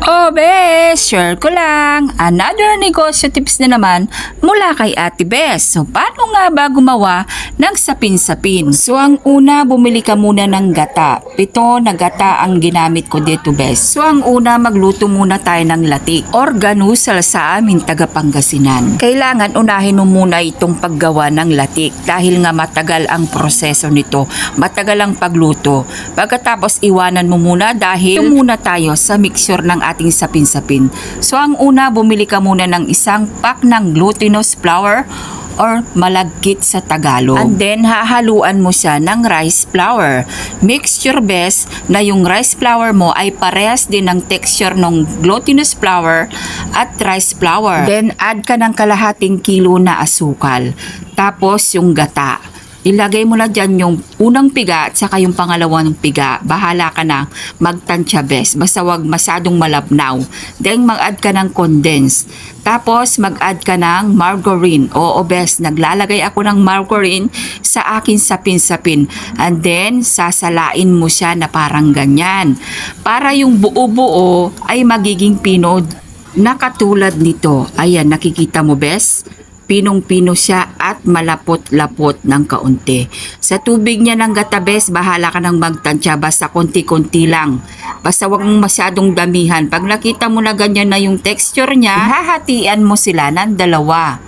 Oh, bes, share ko lang. Another negosyo tips na naman mula kay Ate Bes. So, paano nga ba gumawa ng sapin-sapin? So, ang una, bumili ka muna ng gata. 7 na gata ang ginamit ko dito, bes. So, ang una, magluto muna tayo ng latik or ganusal sa amin taga Pangasinan. Kailangan unahin mo muna itong paggawa ng latik dahil nga matagal ang proseso nito. Matagal ang pagluto. Pagkatapos, iwanan mo muna dahil muna tayo sa mixture ng ating sapin-sapin. So ang una, bumili ka muna ng isang pack ng glutinous flour or malagkit sa Tagalog. And then, hahaluan mo siya ng rice flour. Mixture best na yung rice flour mo ay parehas din ng texture ng glutinous flour at rice flour. Then, add ka ng kalahating kilo na asukal. Tapos, yung gata. Ilagay mo na dyan yung unang piga at saka yung pangalawang piga. Bahala ka na magtansya bes. Basta wag masyadong malabnaw. Then mag-add ka ng condense. Tapos mag-add ka ng margarine. Oo bes, naglalagay ako ng margarine sa akin sapin-sapin. And then sasalain mo siya na parang ganyan. Para yung buo-buo ay magiging pinod na katulad nito. Ayan, nakikita mo bes? Pinong-pino siya at malapot-lapot ng kaunti. Sa tubig niya ng gatabes, bahala ka ng magtansya, basta konti-konti lang. Basta wag mong masyadong damihan. Pag nakita mo na ganyan na yung texture niya, hahatian mo sila ng dalawa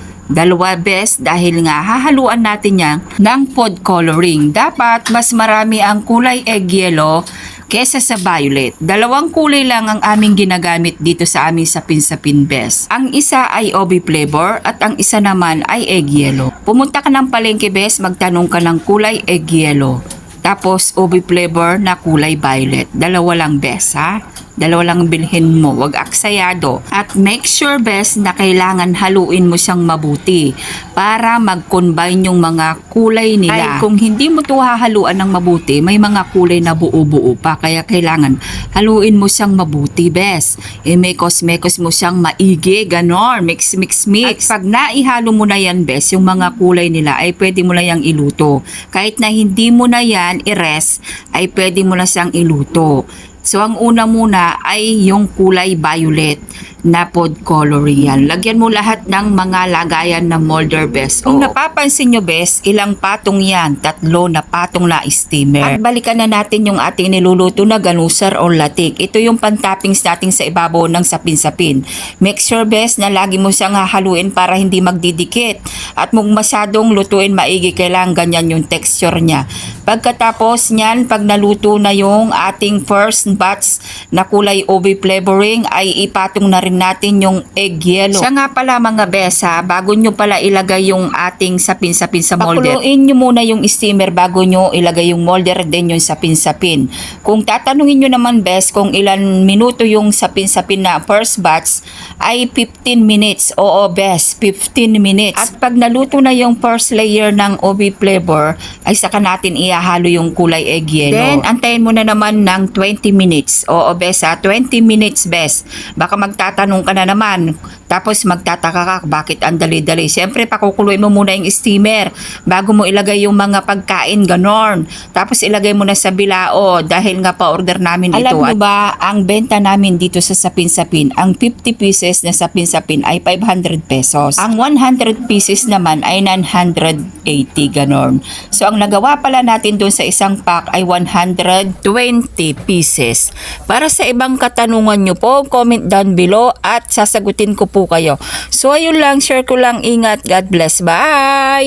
best dahil nga hahaluan natin yan ng food coloring. Dapat mas marami ang kulay egg yellow kesa sa violet. 2 kulay lang ang aming ginagamit dito sa aming sapin-sapin best. Ang isa ay obi flavor at ang isa naman ay egg yellow. Pumunta ka ng palengke best, magtanong ka ng kulay egg yellow. Tapos obi flavor na kulay violet. 2 lang best ha. 2 lang bilhin mo, wag aksayado. At make sure best na kailangan haluin mo siyang mabuti para mag-combine yung mga kulay nila. Ay kung hindi mo to hahaluan ng mabuti, may mga kulay na buo-buo pa. Kaya kailangan haluin mo siyang mabuti best. Mekos-mekos mo siyang maigi, ganon. Mix. At pag naihalo mo na yan best, yung mga kulay nila ay pwede mo na yang iluto. Kahit na hindi mo na yan i-rest, ay pwede mo na siyang iluto. So, ang una muna ay yung kulay violet na food coloring yan. Lagyan mo lahat ng mga lagayan na molder best. Kung napapansin nyo best, ilang patong yan? 3 na patong na steamer. At balikan na natin yung ating niluluto na ganusar o latik. Ito yung pantoppings natin sa ibabaw ng sapin-sapin. Make sure best na lagi mo siyang hahaluin para hindi magdidikit. At kung masyadong lutuin maigi, kailangan ganyan yung texture niya. Pagkatapos niyan, pag naluto na yung ating first batch na kulay obi flavoring, ay ipatong na rin natin yung egg yellow. Siya nga pala mga besa, bago nyo pala ilagay yung ating sapin-sapin sa molder, pakuluin nyo muna yung steamer bago nyo ilagay yung molder din yung sapin-sapin. Kung tatanungin nyo naman bes kung ilan minuto yung sapin-sapin na first batch, ay 15 minutes. Oo bes, 15 minutes. At pag naluto na yung first layer ng obi flavor, ay saka natin ihahalo yung kulay egg yellow. Then, antayin mo na naman ng 20 minutes. Oo besa, 20 minutes bes. Baka magtatanong ka na naman, tapos magtataka ka bakit ang dali-dali. Siyempre, pakukuluin mo muna yung steamer bago mo ilagay yung mga pagkain, ganon. Tapos ilagay mo na sa bilao dahil nga pa-order namin ito. Alam mo ba, ang benta namin dito sa sapin-sapin, ang 50 pieces na sapin-sapin ay 500 pesos. Ang 100 pieces naman ay 980, ganon. So, ang nagawa pala natin doon sa isang pack ay 120 pieces. Para sa ibang katanungan nyo po, comment down below at sasagutin ko po kayo. So ayun lang, share ko lang, ingat, God bless, bye!